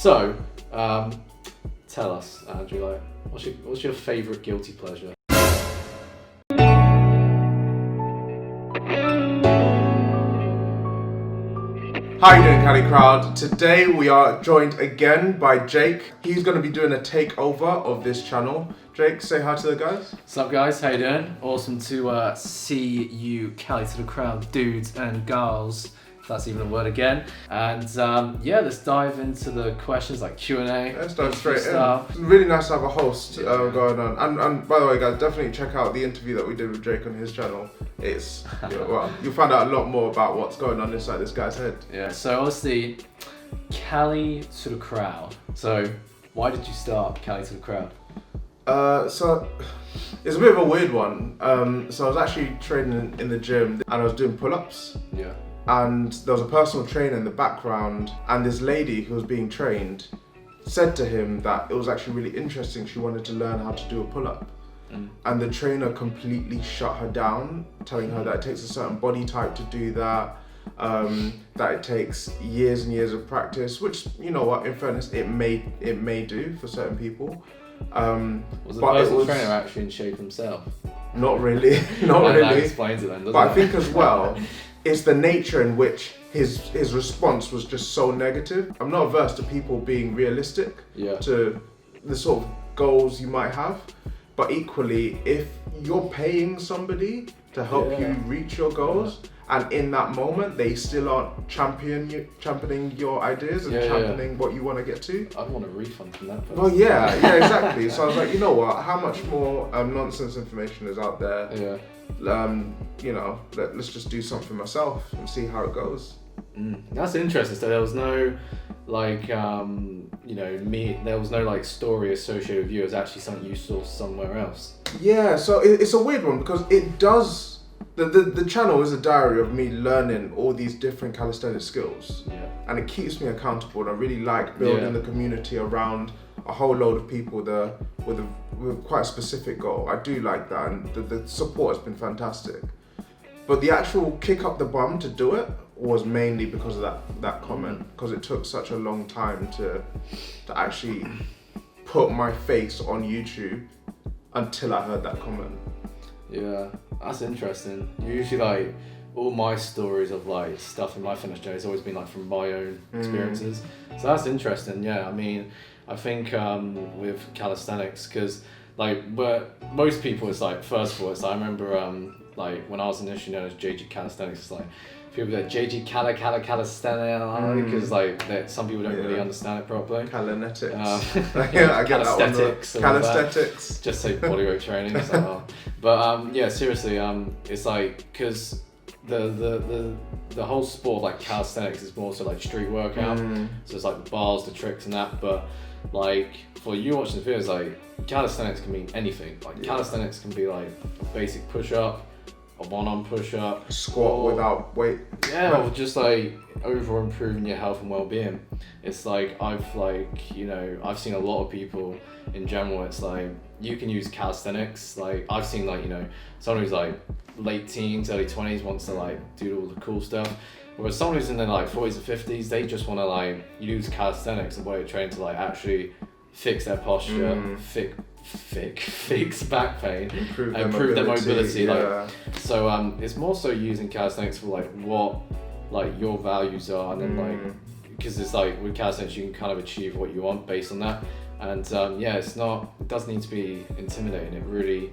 So, tell us, Andrew, like, what's your favourite guilty pleasure? How you doing, Cali Crowd? Today we are joined again by Jake. He's going to be doing a takeover of this channel. Jake, say hi to the guys. What's up, guys? How you doing? Awesome to see you, Cali To The Crowd, dudes and girls, if that's even a word again. And yeah, let's dive into the questions, like Q&A. Let's dive straight in. It's really nice to have a host going on. And by the way, guys, definitely check out the interview that we did with Jake on his channel. It's, well, you'll find out a lot more about what's going on inside this guy's head. Yeah, so obviously, Cali To The Crowd. So, why did you start Cali To The Crowd? So it's a bit of a weird one. So I was actually training in the gym and I was doing pull-ups. Yeah. And there was a personal trainer in the background, and this lady who was being trained said to him that it was actually really interesting. She wanted to learn how to do a pull-up. And the trainer completely shut her down, telling her that it takes a certain body type to do that, that it takes years and years of practice, which, you know what, in fairness, it may do for certain people. Was the personal trainer actually in shape himself? Not really, not really. That explains it then, doesn't but it? I think as well, it's the nature in which his response was just so negative. I'm not averse to people being realistic to the sort of goals you might have. But equally, if you're paying somebody to help you reach your goals, and in that moment they still aren't championing your ideas and championing what you want to get to, I'd want a refund from that person. Well, yeah, exactly. So I was like, you know what? How much more nonsense information is out there? You know, let's just do something myself and see how it goes. That's interesting. So there was no like there was no like story associated with you. It was actually something you saw somewhere else. Yeah, so it's a weird one because it does. The channel is a diary of me learning all these different calisthenic skills, and it keeps me accountable. And I really like building the community around a whole load of people with quite a specific goal. I do like that, and the support has been fantastic. But the actual kick up the bum to do it was mainly because of that comment, because it took such a long time to actually put my face on YouTube until I heard that comment. Yeah, that's interesting. Usually, like, all my stories of like stuff in my fitness journey has always been like from my own experiences. So that's interesting. Yeah, I mean, I think with calisthenics, because like, but most people, it's like, first of all, it's like, I remember like when I was initially known as JG Calisthenics, it's like people that JG Calisthenics, because like some people don't really understand it properly. Calisthenics. I get that one. Calisthenics. Just say bodyweight training. It's like, oh. But yeah, seriously, it's like, because the whole sport, like calisthenics, is more so like street workout. So it's like the bars, the tricks, and that. But like for you watching the videos, like calisthenics can mean anything. Like calisthenics can be like a basic push-up, a one-arm push-up, squat without weight. Yeah, or just like over improving your health and well-being. It's like I've seen a lot of people in general. It's like you can use calisthenics. Like I've seen like someone who's like late teens, early 20s wants to like do all the cool stuff. Whereas someone who's in their like 40s or 50s, they just want to like use calisthenics and weight training to like actually fix their posture, fix back pain, improve their mobility. Like, so it's more so using calisthenics for like what like your values are, and then like, because it's like with calisthenics you can kind of achieve what you want based on that. And it doesn't need to be intimidating. It really,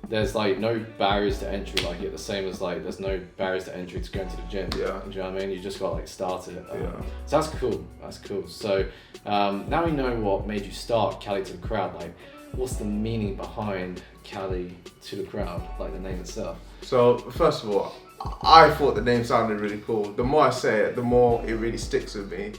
there's like no barriers to entry. Like the same as like there's no barriers to entry to going to the gym. Do you know what I mean? You just got to like start it. So that's cool. So now we know what made you start Cali To The Crowd. Like, what's the meaning behind Cali To The Crowd, like the name itself? So first of all, I thought the name sounded really cool. The more I say it, the more it really sticks with me.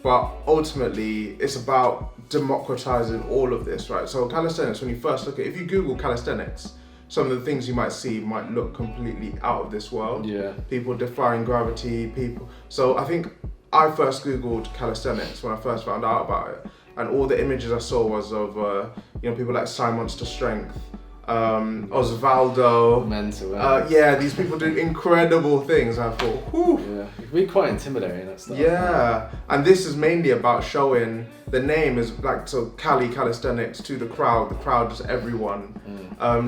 But ultimately, it's about democratizing all of this, right? So calisthenics, when you first look at it, if you Google calisthenics, some of the things you might see might look completely out of this world. People defying gravity, So I think I first Googled calisthenics when I first found out about it. And all the images I saw was of people like Science to Strength, Osvaldo. Mental. Yeah, these people do incredible things. I thought, whew. Yeah, it can be quite intimidating and stuff. Yeah, and this is mainly about showing, the name is like, so calisthenics to the crowd is everyone.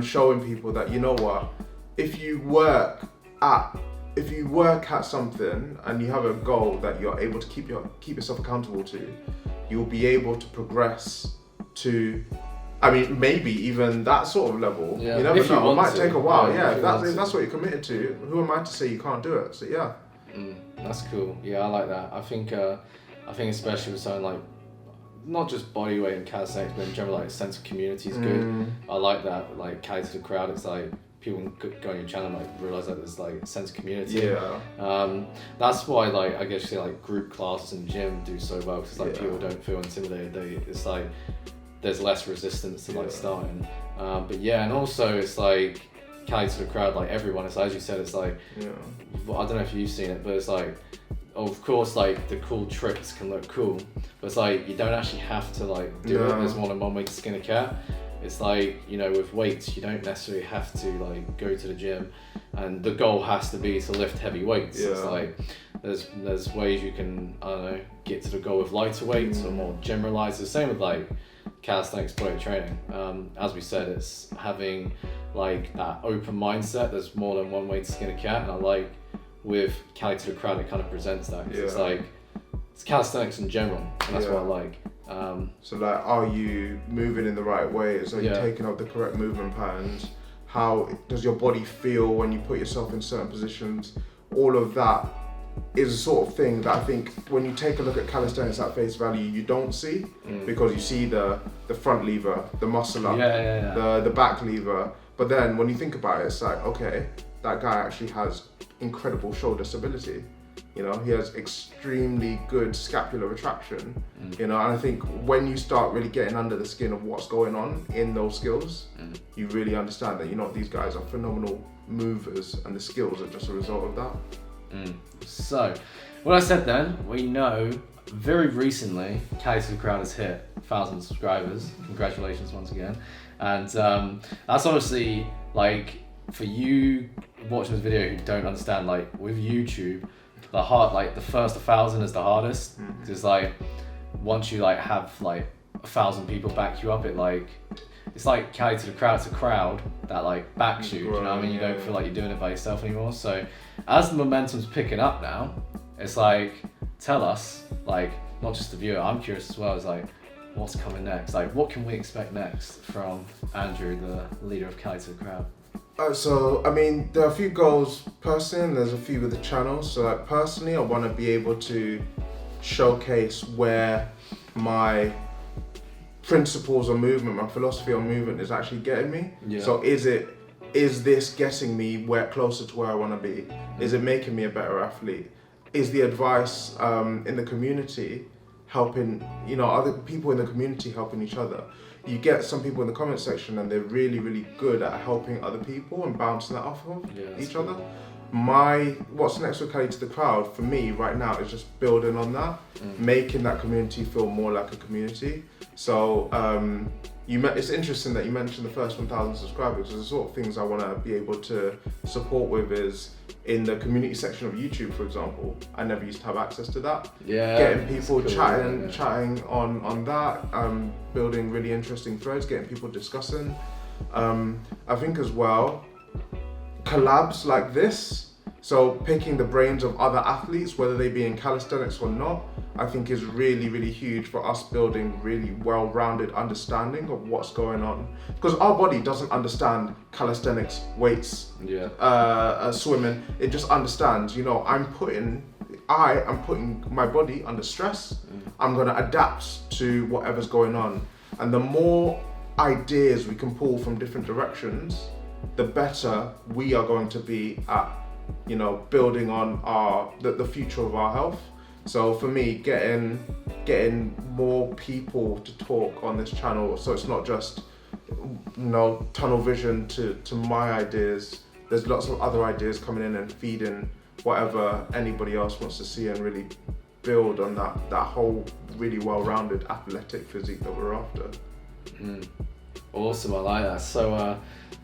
Showing people that, you know what, if you work at something and you have a goal that you're able to keep yourself accountable to, you'll be able to progress to, I mean, maybe even that sort of level. Yeah. You never know. It might take a while. Yeah, if that's what you're committed to, who am I to say you can't do it? So yeah. That's cool. Yeah, I like that. I think especially with something like, not just body weight and calisthenics, but in general, like, sense of community is good. I like that. Like, Cali To The Crowd, it's like, people can go on your channel and like realize that there's like a sense of community. Yeah. That's why, like, I guess you say, like, group classes in gym do so well, because like people don't feel intimidated. It's like there's less resistance to like starting. But yeah, and also it's like Cali To The Crowd, like everyone. It's like, as you said, it's like, well, I don't know if you've seen it, but it's like, of course, like, the cool tricks can look cool, but it's like you don't actually have to like do it. There's more than one way to skin a cat. It's like, you know, with weights, you don't necessarily have to like go to the gym, and the goal has to be to lift heavy weights. It's like there's ways you can, I don't know, get to the goal with lighter weights or more generalized. The same with like calisthenics body training. As we said, it's having like that open mindset. There's more than one way to skin a cat, and I like with Cali To The Crowd, it kind of presents that. It's like, it's calisthenics in general, and that's what I like. So like, are you moving in the right ways? Are you taking up the correct movement patterns? How does your body feel when you put yourself in certain positions? All of that is a sort of thing that I think when you take a look at calisthenics at face value, you don't see, because you see the front lever, the muscle up, the back lever. But then when you think about it, it's like, okay, that guy actually has incredible shoulder stability. You know, he has extremely good scapular retraction, you know, and I think when you start really getting under the skin of what's going on in those skills, you really understand that, you know, these guys are phenomenal movers, and the skills are just a result of that. So, what I said then, we know very recently Cali To The Crowd has hit 1,000 subscribers. Congratulations once again. And that's obviously, like, for you watching this video who don't understand, like, with YouTube, the first 1,000 is the hardest. Because like, once you like have like 1,000 people back you up, it's like Cali To The Crowd. It's a crowd that like backs you. Do you know what I mean? You don't feel like you're doing it by yourself anymore. So as the momentum's picking up now, it's like, tell us, like, not just the viewer, I'm curious as well, is like, what's coming next? Like, what can we expect next from Andrew, the leader of Cali To The Crowd? So, I mean, there are a few goals personally, and there's a few with the channel. So, like, personally, I want to be able to showcase where my principles on movement, my philosophy on movement is actually getting me. So, is this getting me closer to where I want to be? Is it making me a better athlete? Is the advice in the community helping, you know, other people in the community helping each other? You get some people in the comment section and they're really, really good at helping other people and bouncing that off of each other. What's next with Cali To The Crowd for me right now is just building on that, making that community feel more like a community. So it's interesting that you mentioned the first 1,000 subscribers. The sort of things I want to be able to support with is in the community section of YouTube, for example. I never used to have access to that. Getting people cool, chatting on that, building really interesting threads, getting people discussing. I think as well, collabs like this, so picking the brains of other athletes, whether they be in calisthenics or not, I think is really, really huge for us building really well-rounded understanding of what's going on. Because our body doesn't understand calisthenics, weights, swimming. It just understands, you know, I am putting my body under stress. I'm gonna adapt to whatever's going on. And the more ideas we can pull from different directions, the better we are going to be at, you know, building on the future of our health. So for me, getting more people to talk on this channel, so it's not just, you know, tunnel vision to my ideas. There's lots of other ideas coming in and feeding whatever anybody else wants to see, and really build on that whole really well-rounded athletic physique that we're after. Awesome, I like that. So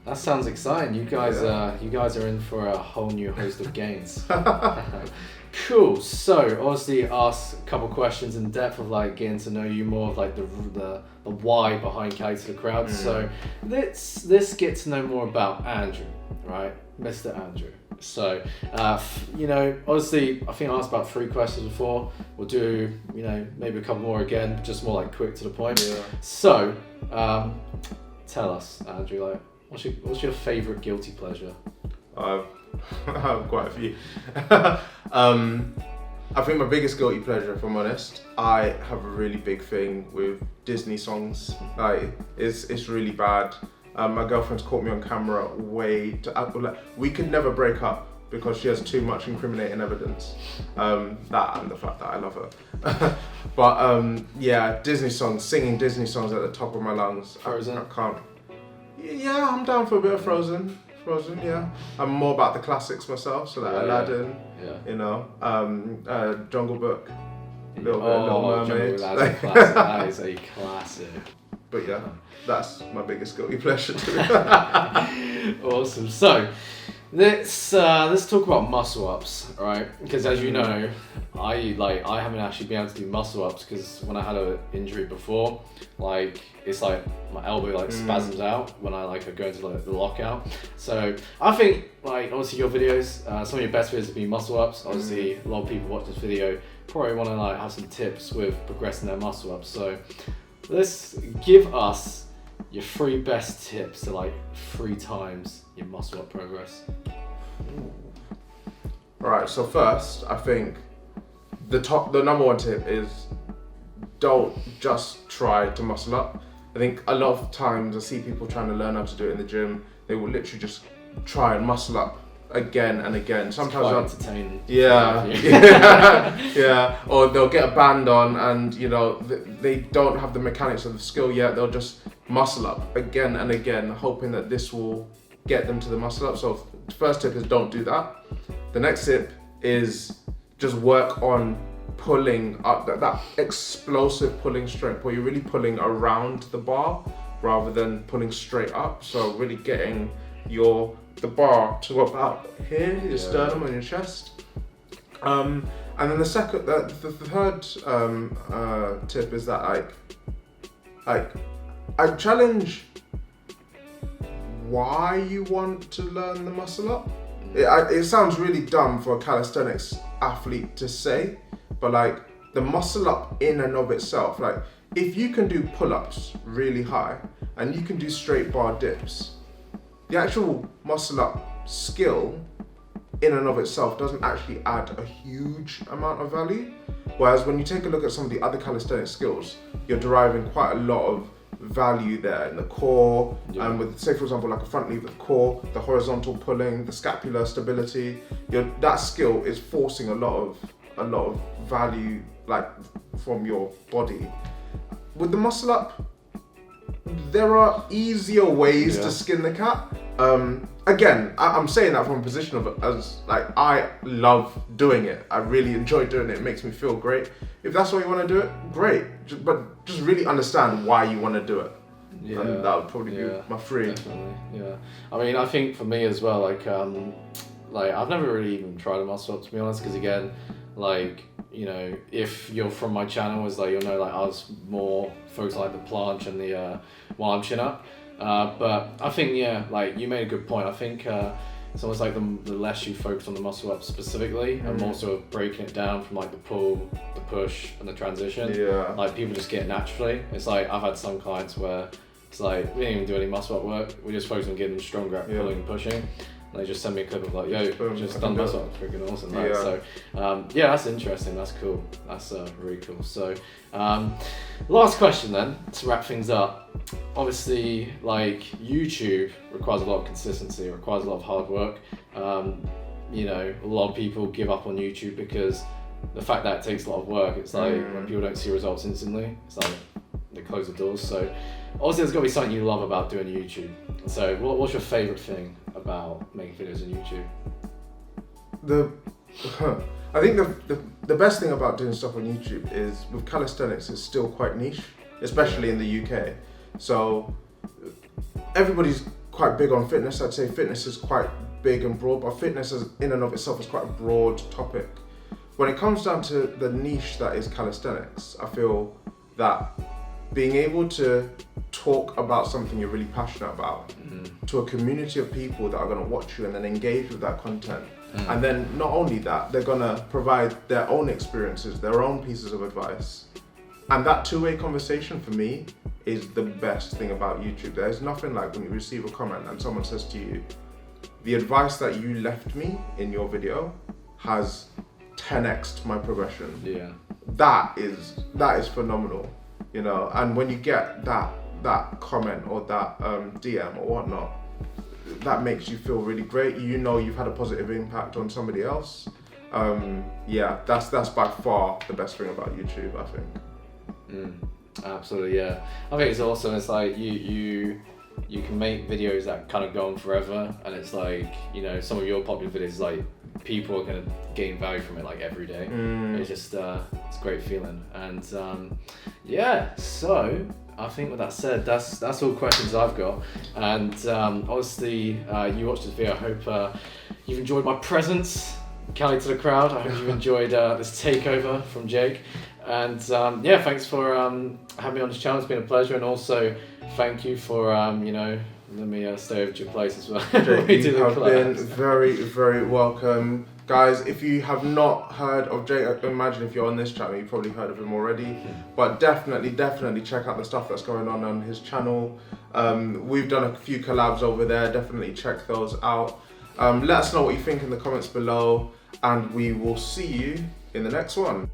that sounds exciting. You guys are in for a whole new host of gains. Cool. So obviously asked a couple questions in depth of like getting to know you more of like the why behind Cali To The Crowd. So let's get to know more about Andrew, right? Mr. Andrew. So obviously I think I asked about 3 questions before. We'll do maybe a couple more again, just more like quick to the point. Yeah. So tell us, Andrew, like what's your favourite guilty pleasure? I have quite a few. I think my biggest guilty pleasure, if I'm honest, I have a really big thing with Disney songs. Like it's really bad. My girlfriend's caught me on camera we could never break up because she has too much incriminating evidence. That and the fact that I love her. But Disney songs, singing Disney songs at the top of my lungs. Frozen? I can't. Yeah, I'm down for a bit of Frozen, yeah. I'm more about the classics myself, so like Aladdin, Jungle Book, Little Mermaid. That is a classic. But yeah, that's my biggest guilty pleasure. Awesome. So let's talk about muscle ups, right? Because as you know, I haven't actually been able to do muscle ups because when I had an injury before, like it's like my elbow spasms out when I go into the lockout. So I think obviously your videos, some of your best videos have been muscle ups. Obviously a lot of people watch this video probably want to have some tips with progressing their muscle ups. So let's give us your 3 best tips to 3 times your muscle up progress. Right, so first, I think the number 1 tip is don't just try to muscle up. I think a lot of times I see people trying to learn how to do it in the gym. They will literally just try and muscle up again and again. Sometimes it's quite entertaining. Yeah. Or they'll get a band on and they don't have the mechanics of the skill yet. They'll just muscle up again and again, hoping that this will get them to the muscle up. So the first tip is don't do that. The next tip is just work on pulling up that explosive pulling strength where you're really pulling around the bar rather than pulling straight up. So really getting the bar to about here, your sternum and your chest. And then the third tip is that I challenge why you want to learn the muscle up. It sounds really dumb for a calisthenics athlete to say, but the muscle up in and of itself, if you can do pull-ups really high and you can do straight bar dips, the actual muscle up skill in and of itself doesn't actually add a huge amount of value. Whereas when you take a look at some of the other calisthenics skills, you're deriving quite a lot of value there in the core, and with, say for example, a front lever core, the horizontal pulling, the scapular stability, that skill is forcing a lot of value from your body. With the muscle up, there are easier ways to skin the cat. Again, I'm saying that from a position of I love doing it. I really enjoy doing it. It makes me feel great. If that's why you want to do it, great. But just really understand why you want to do it. Yeah, and that would probably be my 3. Definitely. Yeah. I mean, I think for me as well, I've never really even tried a muscle up, to be honest, because again, if you're from my channel, you'll know I was more focused on the planche and the arm chin up. But I think you made a good point. I think it's almost the less you focus on the muscle up specifically and more sort of breaking it down from the pull, the push and the transition. People just get it naturally. It's I've had some clients where it's we didn't even do any muscle up work, we just focus on getting them stronger at pulling and pushing. And they just send me a clip of just done muscle up. Freaking awesome, right? So that's interesting, that's cool, that's really cool. So last question then, to wrap things up. Obviously, YouTube requires a lot of consistency, requires a lot of hard work. A lot of people give up on YouTube because the fact that it takes a lot of work, it's when people don't see results instantly, it's they close the doors. So obviously there's got to be something you love about doing YouTube. So what's your favourite thing about making videos on YouTube? I think the best thing about doing stuff on YouTube is with calisthenics, it's still quite niche, especially in the UK. So everybody's quite big on fitness. I'd say fitness is quite big and broad, but fitness in and of itself is quite a broad topic. When it comes down to the niche that is calisthenics, I feel that being able to talk about something you're really passionate about to a community of people that are going to watch you and then engage with that content. And then not only that, they're going to provide their own experiences, their own pieces of advice. And that two-way conversation for me is the best thing about YouTube. There's nothing like when you receive a comment and someone says to you, the advice that you left me in your video has 10x'd my progression. Yeah. That is phenomenal, you know. And when you get that comment or that DM or whatnot, that makes you feel really great. You know you've had a positive impact on somebody else. Yeah, that's by far the best thing about YouTube, I think. Absolutely, yeah. I think it's awesome. It's like you can make videos that kind of go on forever, and it's like, you know, some of your popular videos, like people are gonna gain value from it like every day. It's just it's a great feeling. And yeah, so I think with that said, that's all questions I've got. And obviously you watched this video. I hope you've enjoyed my presence, Cali To The Crowd. I hope you've enjoyed this takeover from Jake. And yeah, thanks for having me on this channel. It's been a pleasure. And also thank you for you know, let me stay over to your place as well. Jake, you have been very, very welcome. Guys, if you have not heard of Jake, I imagine if you're on this channel, you've probably heard of him already. But definitely check out the stuff that's going on his channel. We've done a few collabs over there. Definitely check those out. Let us know what you think in the comments below, and we will see you in the next one.